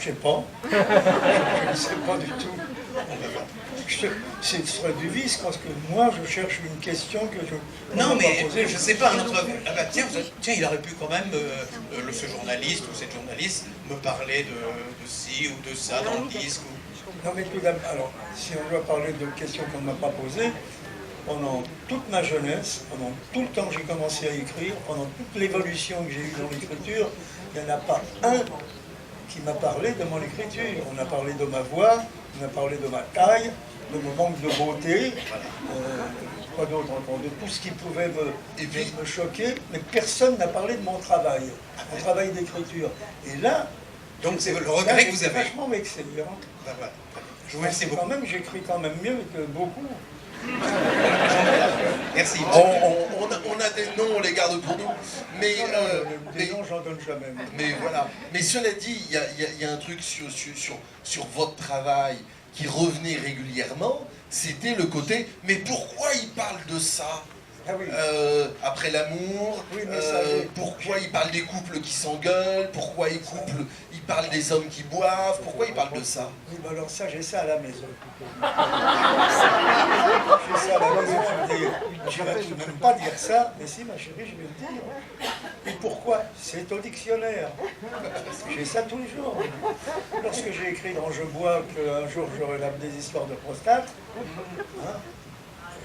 Je sais pas. Je ne sais pas du tout. Ce serait du vice, parce que moi, je cherche une question que je... Non, mais je sais pas, un autre... Ah bah, tiens, il aurait pu quand même, ce journaliste ou cette journaliste, me parler de ci ou de ça dans le disque. Non, mais tout d'abord, alors, si on doit parler de questions qu'on ne m'a pas posées, pendant toute ma jeunesse, pendant tout le temps que j'ai commencé à écrire, pendant toute l'évolution que j'ai eue dans l'écriture, il n'y en a pas un qui m'a parlé de mon écriture. On a parlé de ma voix, on a parlé de ma taille, de mon manque de beauté, quoi d'autre encore, de tout ce qui pouvait me choquer, mais personne n'a parlé de mon travail d'écriture. Et là, donc c'est le regret que vous avez. Vachement vexé. Hein. Ben voilà. Je vous remercie beaucoup. Quand même, j'écris quand même mieux que beaucoup. Merci. On a des noms, on les garde pour nous. Mais des noms, j'en donne jamais. Mais voilà. Mais cela dit, il y a un truc sur votre travail qui revenait régulièrement, c'était le côté « Mais pourquoi il parle de ça ?» Après l'amour, pourquoi il parle des couples qui s'engueulent, pourquoi il parle des hommes qui boivent, pourquoi il parle de ça? Oui, bah alors ça, j'ai ça à la maison. J'ai ça à la maison, je ne vais tout de même pas dire ça, mais si, ma chérie, je vais le dire. Et pourquoi? C'est au dictionnaire. J'ai ça tous les jours. Lorsque j'ai écrit dans Je bois qu'un jour j'aurai des histoires de prostate, hein,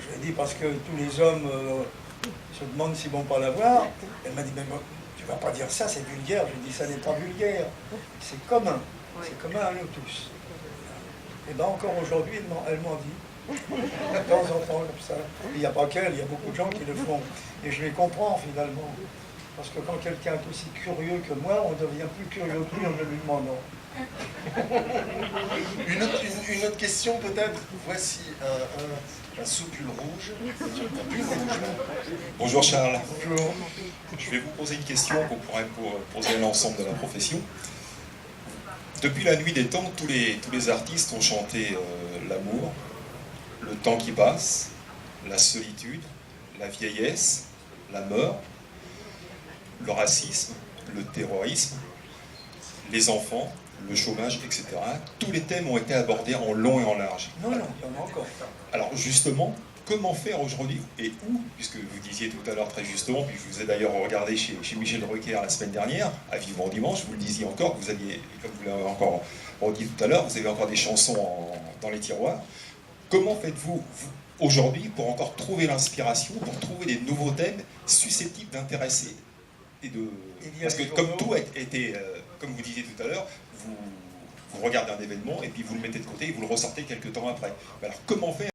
je l'ai dit parce que tous les hommes se demandent s'ils ne vont pas l'avoir. Elle m'a dit, mais tu ne vas pas dire ça, c'est vulgaire. J'ai dit, ça n'est pas vulgaire, c'est commun. C'est commun à nous tous. Et bien encore aujourd'hui, elle m'en dit. De temps en temps, comme ça. Il n'y a pas qu'elle, il y a beaucoup de gens qui le font. Et je les comprends finalement. Parce que quand quelqu'un est aussi curieux que moi, on devient plus curieux que lui en le lui demandant. Une autre question peut-être. Voici un soupule rouge. Bonjour Charles. Bonjour. Je vais vous poser une question qu'on pourrait poser à l'ensemble de la profession. Depuis la nuit des temps, tous les artistes ont chanté l'amour, le temps qui passe, la solitude, la vieillesse, la mort, le racisme, le terrorisme, les enfants, le chômage, etc. Tous les thèmes ont été abordés en long et en large. Non, il y en a encore. Alors justement, comment faire aujourd'hui et où, puisque vous disiez tout à l'heure très justement, puis je vous ai d'ailleurs regardé chez Michel Drucker la semaine dernière, à Vivement Dimanche, vous le disiez encore, vous aviez, comme vous l'avez encore redit tout à l'heure, vous avez encore des chansons dans les tiroirs. Comment faites-vous aujourd'hui pour encore trouver l'inspiration, pour trouver des nouveaux thèmes susceptibles d'intéresser parce que comme tout a été, comme vous disiez tout à l'heure, vous regardez un événement et puis vous le mettez de côté et vous le ressortez quelques temps après. Alors comment faire